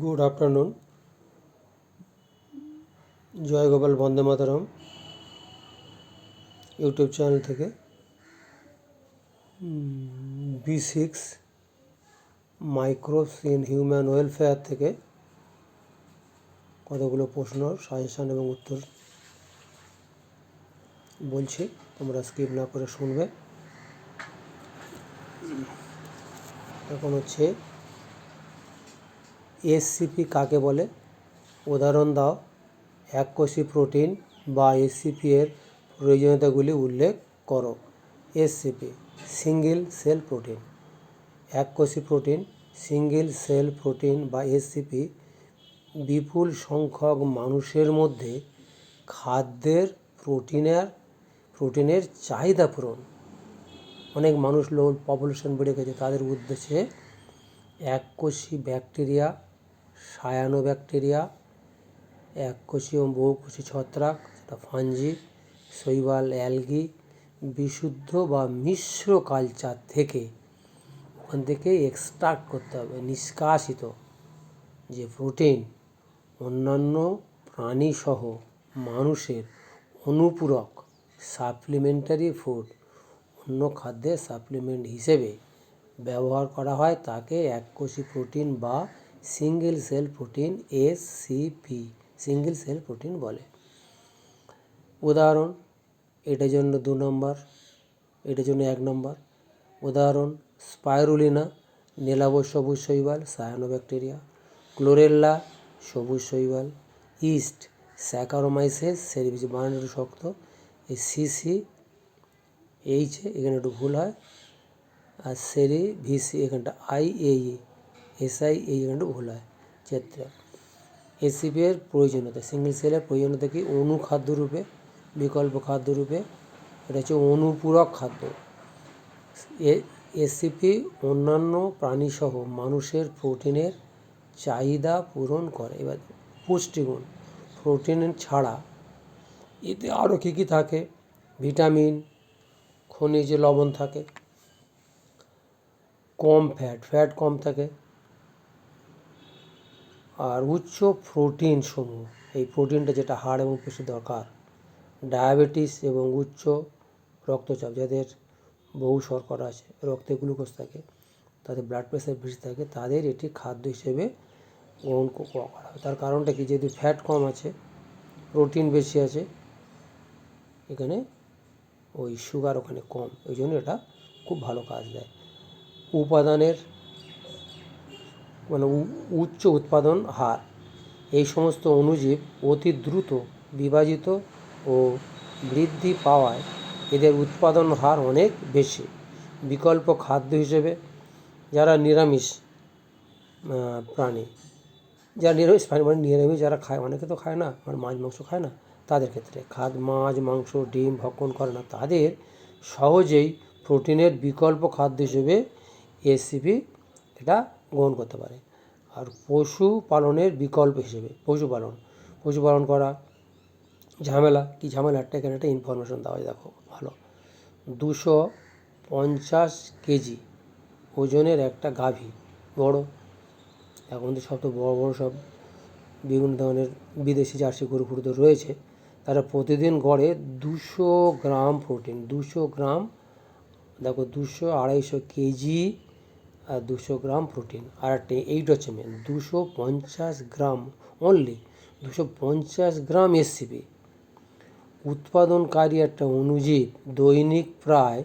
Good afternoon. Joy Gopal Bande Mataram YouTube channel থেকে B6 microbes in human welfare থেকে কতগুলো প্রশ্ন সাজেশান এবং উত্তর বলছি, তোমরা স্কিপ না করে শুনবে। এখন হচ্ছে এসসিপি কাকে বলে, উদাহরণ দাও। এককোষী প্রোটিন বা এসসিপি এর প্রয়োজনীয়তাগুলি উল্লেখ করো। SCP single cell protein. এককোষী প্রোটিন সিঙ্গেল সেল প্রোটিন বা এসসিপি বিপুল সংখ্যক মানুষের মধ্যে খাদ্যের প্রোটিনের চাহিদা পূরণ। অনেক মানুষ পপুলেশন বেড়ে গেছে, তাদের উদ্দেশ্যে এককোষী ব্যাকটেরিয়া, সায়ানোব্যাকটেরিয়া, এককোষী এবং বহুকোষী ছত্রাক, সেটা ফাঞ্জি, শৈবাল, অ্যালগি, বিশুদ্ধ বা মিশ্র কালচার থেকে ওখান থেকে এক্সট্রাক্ট করতে হবে, নিষ্কাশিত যে প্রোটিন অন্যান্য প্রাণীসহ মানুষের অনুপূরক সাপ্লিমেন্টারি ফুড, অন্য খাদ্যের সাপ্লিমেন্ট হিসেবে ব্যবহার করা হয়, তাকে এককোষী প্রোটিন বা single cell protein SCP single cell protein বলে। উদাহরণ, এটার জন্য 2 নম্বর, এটার জন্য 1 নম্বর। উদাহরণ, স্পাইরুলিনা নীলাভ সবুজ শৈবাল, সায়ানোব্যাকটেরিয়া। ক্লোরেল্লা সবুজ শৈবাল। ইস্ট স্যাকারোমাইসেস, সেরিভিসি বানান একটু শক্ত, এই সিসি এইচ এখানে একটু ভুল হয়, আর সেরিভিসি এখানটা আইএই এসআই এই এখানে একটু ভুল হয় ক্ষেত্রে। এসসিপি এর প্রয়োজনীয়তা, সিঙ্গেল সেলের প্রয়োজনীয়তা কি? অনুখাদ্যরূপে, বিকল্প খাদ্যরূপে, এটা হচ্ছে অনুপূরক খাদ্য। এসসিপি অন্যান্য প্রাণীসহ মানুষের প্রোটিনের চাহিদা পূরণ করে। এবার পুষ্টিগুণ, প্রোটিন ছাড়া এতে আরও কী কী থাকে? ভিটামিন, খনিজ লবণ থাকে, কম ফ্যাট কম থাকে, আর উচ্চ প্রোটিন সমূহ, এই প্রোটিনটা যেটা হাড় এবং পেশি দরকার। ডায়াবেটিস এবং উচ্চ রক্তচাপ, যাদের বহু শর্করা আছে, রক্তে গ্লুকোজ থাকে, তাদের ব্লাড প্রেশার বেশি থাকে, তাদের এটি খাদ্য হিসেবে গ্রহণ করা হয়। তার কারণটা কি? যেহেতু ফ্যাট কম আছে, প্রোটিন বেশি আছে, এখানে ওই সুগার ওখানে কম, ওই জন্য এটা খুব ভালো কাজ দেয়। উপাদানের উচ্চ উৎপাদন হার, এই সমস্ত অণুজীব অতি দ্রুত বিভাজিত ও বৃদ্ধি পাওয়ায় এদের উৎপাদন হার অনেক বেশি। বিকল্প খাদ্য হিসেবে যারা নিরামিষ প্রাণী, যারা নিরামিষ প্রাণী মানে নিরামিষ যারা খায়, অনেকে তো খায় না, মানে মাছ মাংস খায় না, তাদের ক্ষেত্রে মাছ মাংস ডিম ভক্ষণ করে না, তাদের সহজেই প্রোটিনের বিকল্প খাদ্য হিসেবে এসসিপি এটা গ্রহণ করতে পারে। আর পশুপালনের বিকল্প হিসেবে পশুপালন করা ঝামেলা কি? ঝামেলাটা এখানে একটা ইনফরমেশন দেওয়া হয়, দেখো ভালো। 250 কেজি ওজনের একটা গাভী, বড়, এখন তো সব তো বড় সব বিভিন্ন ধরনের বিদেশি জার্সি গরু ফুরু তো রয়েছে, তারা প্রতিদিন গড়ে 200 গ্রাম প্রোটিন, 200 গ্রাম, দেখো 200-250 কেজি আর 200 গ্রাম প্রোটিন। আর একটা এইটা হচ্ছে মেন, 250 গ্রাম, অনলি 250 গ্রাম এসসিপি উৎপাদনকারী একটা অণুজীব দৈনিক প্রায়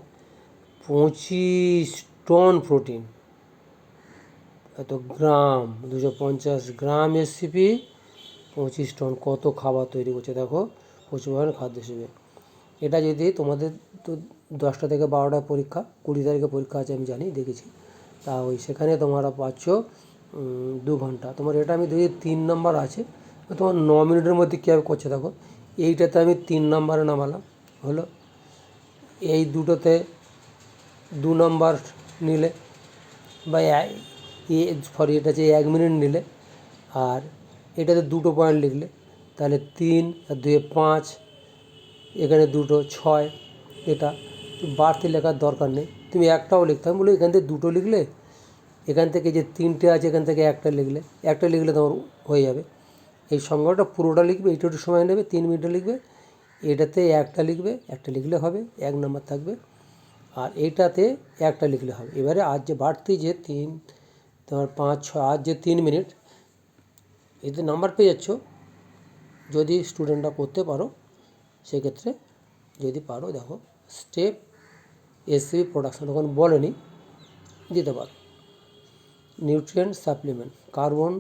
25 টন প্রোটিন, এত গ্রাম, 250 গ্রাম এসসিপি 25 টন, কত খাবার তৈরি করছে দেখো, প্রচুর পরিমাণে খাদ্য হিসেবে। এটা যদি তোমাদের তো 10টা থেকে 12টা পরীক্ষা, 20 তারিখে পরীক্ষা আছে আমি জানি, দেখেছি, তা ওই সেখানে তোমরা পাচ্ছ 2 ঘন্টা। তোমার এটা আমি দেখি 3 নম্বর আছে, তোমার 9 মিনিটের মধ্যে কীভাবে করছে দেখো। এইটাতে আমি 3 নম্বরে নামালাম, হলো। এই দুটোতে 2 নম্বর নিলে, বা এটা যে 1 মিনিট নিলে, আর এটাতে 2টো পয়েন্ট লিখলে, তাহলে 3 আর 2 5, এখানে 2টো 6, এটা বাড়তি লেখার দরকার নেই, তুমি একটাও লিখতে হবে, বলে এখান থেকে 2টো লিখলে এখান থেকে যে 3টে আছে এখান থেকে একটা লিখলে তোমার হয়ে যাবে। এই সংখ্যাটা পুরোটা লিখবে, এইটা একটু সময় নেবে, 3 মিনিটে লিখবে। এটাতে একটা লিখলে হবে, 1 নম্বর থাকবে। আর এইটাতে একটা লিখলে হবে। এবারে আর যে বাড়তি যে 3 তোমার 5 6 আর যে 3 মিনিট, এতে নাম্বার পেয়ে যাচ্ছ যদি স্টুডেন্টরা করতে পারো। সেক্ষেত্রে যদি পারো, দেখো স্টেপ এসসিপি প্রোডাকশন তখন বলেনি, দিতে পারো। নিউট্রিয়েন্ট সাপ্লিমেন্ট, কার্বন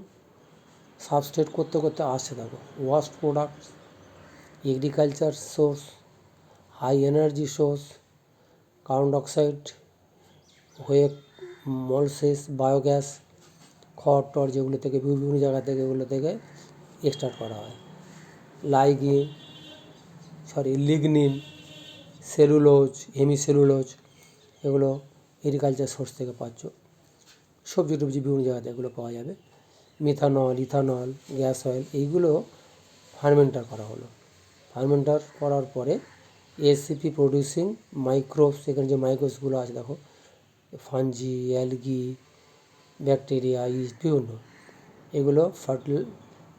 সাবস্ট্রেট করতে করতে আসছে, দেখো waste products, agriculture source, high energy source, carbon dioxide হয়ে মলসেস, বায়োগ্যাস, খড় টড় যেগুলো থেকে বিভিন্ন জায়গা থেকে এগুলো থেকে এক্সট্রাক্ট করা হয়। লিগনিন, সেলুলোজ, হেমিসেলুলোজ, এগুলো এগ্রিকালচার সোর্স থেকে পাচ্ছ। সবজি টবজি বিভিন্ন জায়গাতে এগুলো পাওয়া যাবে। মিথানল, ইথানল, গ্যাস অয়েল, এইগুলো ফার্মেন্টার করা হলো। ফার্মেন্টার করার পরে এসিপি প্রডিউসিং মাইক্রোবস, এখানে যে মাইক্রোবসগুলো আছে দেখো, ফাঞ্জি, অ্যালগি, ব্যাকটেরিয়া, ইস্ট, বিভিন্ন এগুলো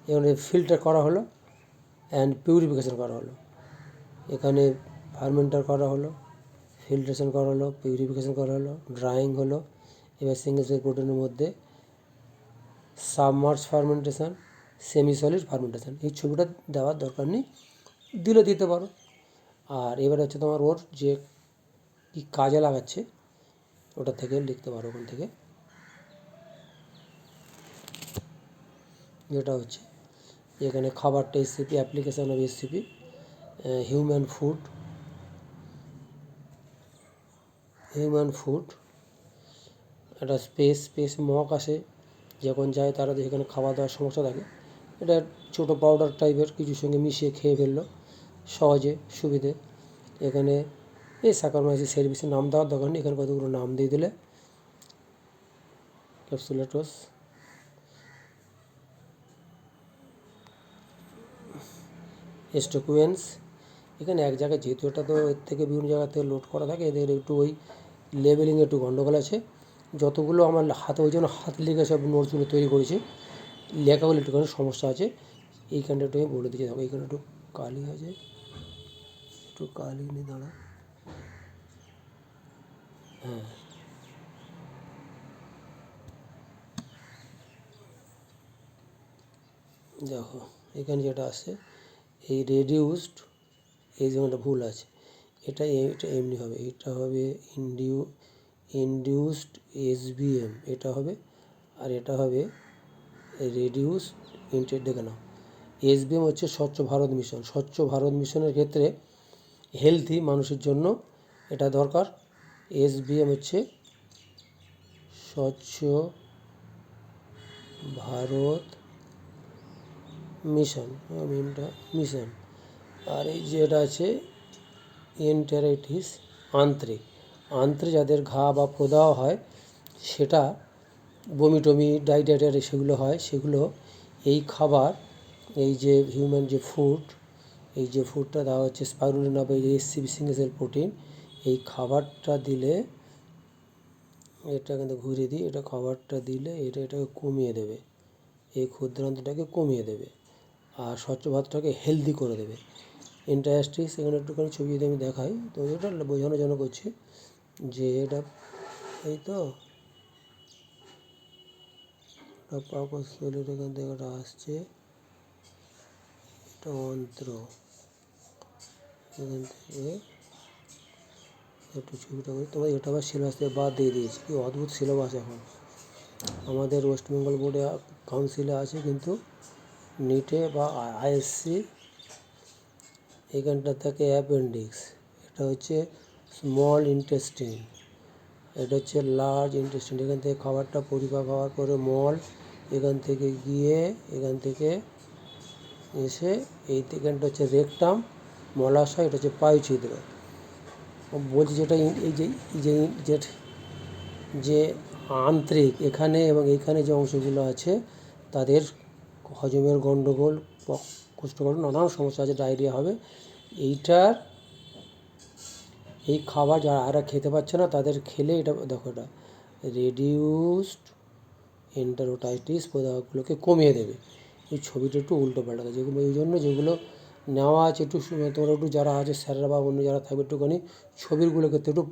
এখানে ফিল্টার করা হলো অ্যান্ড পিউরিফিকেশন করা হলো। এখানে ফার্মেন্টার করা হলো, ফিল্ট্রেশন করা হলো, পিউরিফিকেশন করা হলো, ড্রাইং হলো। এবার সিঙ্গেল সেল প্রোটিনের মধ্যে submerge fermentation, semi solid fermentation, এই ছবিটা দেওয়ার দরকার নেই, দিতে পারো। আর এবারে হচ্ছে তোমার ওর যে কী কাজে লাগাচ্ছে ওটা থেকে লিখতে পারো। ওখান থেকে যেটা হচ্ছে এখানে খাবারটা SCP, application of SCP, human food, একটা স্পেস মক আসে, যখন যায় তারা এখানে খাওয়া দাওয়ার সমস্যা থাকে, এটা ছোটো পাউডার টাইপের কিছুর সঙ্গে মিশিয়ে খেয়ে ফেললো সহজে সুবিধে। এখানে এই সাকারমাইসিস সার্ভিসের নাম দেওয়ার দরকার নেই, এখানে কতগুলো নাম দিয়ে দিলে। ক্যাপসুলেটস, স্টোকুয়েন্স, এখানে এক জায়গায় যেহেতু এটা তো এর থেকে বিভিন্ন জায়গা থেকে লোড করা থাকে, এদের একটু ওই লেবেলিং একটু গন্ডগোল আছে। যতগুলো আমার হাতে, ওই জন্য হাত লিখে সব নোটসগুলো তৈরি করেছি, লেখাগুলো একটুখানি সমস্যা আছে। এইখানটা একটু আমি বলে দিচ্ছি, দেখো এইখানে একটু কালি আছে, একটু কালি নিয়ে দাঁড়া। হ্যাঁ, দেখো এখানে যেটা আছে এই রেডিউসড, এই জায়গাটা ভুল আছে, এটা এমনি হবে, এটা হবে ইনডিউসড এসবিএম, এটা হবে। আর এটা হবে রেডিউসড দেখে নাও, এসবিএম হচ্ছে স্বচ্ছ ভারত মিশন। স্বচ্ছ ভারত মিশনের ক্ষেত্রে হেলথি মানুষের জন্য এটা দরকার। এসবিএম হচ্ছে স্বচ্ছ ভারত মিশন, আর এই যেটা আছে এন্টেরাইটিস, আন্ত্রিক যাদের ঘা বা প্রদাহ হয়, সেটা বমি টমি, ডাইরিয়া সেগুলো হয়, সেগুলো এই খাবার, এই যে হিউম্যান যে ফুড, এই যে ফুডটা দেওয়া হচ্ছে স্পাইরুলিনা বা এই এসসিপি সিঙ্গেল সেল প্রোটিন, এই খাবারটা দিলে, এটা কিন্তু ঘুরিয়ে দিই, এটা খাবারটা দিলে এটাকে কমিয়ে দেবে, এই ক্ষুদ্রান্তটাকে কমিয়ে দেবে, আর স্বচ্ছ ভাতটাকে হেলদি করে দেবে। ইন্টারেস্টিস, এখানে একটুখানি ছবি যদি আমি দেখাই, তো এটা বোঝানোর জন্য করছি যে এটা এই তো পাকস্থলীর এখান থেকে এটা আসছে, এটা অন্ত্র, এখান থেকে একটু ছবিটা করি। তোমার এটা আবার সিলেবাস থেকে বাদ দিয়ে দিয়েছি, কি অদ্ভুত সিলেবাস এখন আমাদের ওয়েস্ট বেঙ্গল বোর্ডে কাউন্সিলে আছে, কিন্তু নিটে বা আইএসসি এইখানটা থেকে অ্যাপেন্ডিক্স, এটা হচ্ছে স্মল ইন্টেস্টিন, এটা হচ্ছে লার্জ ইন্টেস্টিন। এখান থেকে খাবারটা পরিপাক হওয়ার পরে মল এখান থেকে গিয়ে এখান থেকে এসে এইখানটা হচ্ছে রেকটাম, মলাশয়, এটা হচ্ছে পায়ুছিদ্র। বলছি যেটা এই যে আন্ত্রিক এখানে এবং এইখানে যে অংশগুলো আছে তাদের হজমের গণ্ডগোল, কোষ্ঠকাঠিন্য, নানান সমস্যা আছে, ডায়রিয়া হবে। এই খাবার যারা খেতে পাচ্ছে না তাদের খেলে, এটা দেখো, এটা রেডিউসড এন্টারোটাইটিস প্রদাহগুলোকে কমিয়ে দেবে। এই ছবিটা একটু উল্টো পাল্টা যেগুলো এই জন্য যেগুলো নেওয়া আছে একটু তোমরা একটু যারা আছে স্যাররা বা অন্য যারা থাকবে একটুখানি ছবিগুলোর ক্ষেত্রে একটু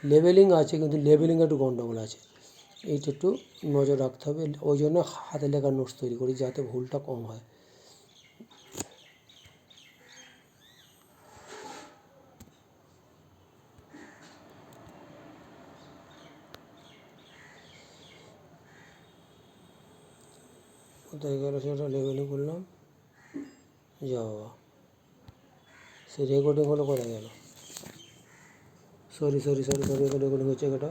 লেবেলিং আছে কিন্তু লেবেলিংয়ে একটু গন্ডগোল আছে, এইটা একটু নজর রাখতে হবে। ওই জন্য হাতে লেখা নোটস তৈরি করি যাতে ভুলটা কম হয়। কোথায় গেল সেটা লেবেলিং করলাম, যাওয়া সে রেকর্ডিং হলো কোথায় গেল, সরি রেকর্ডিং হচ্ছে এটা।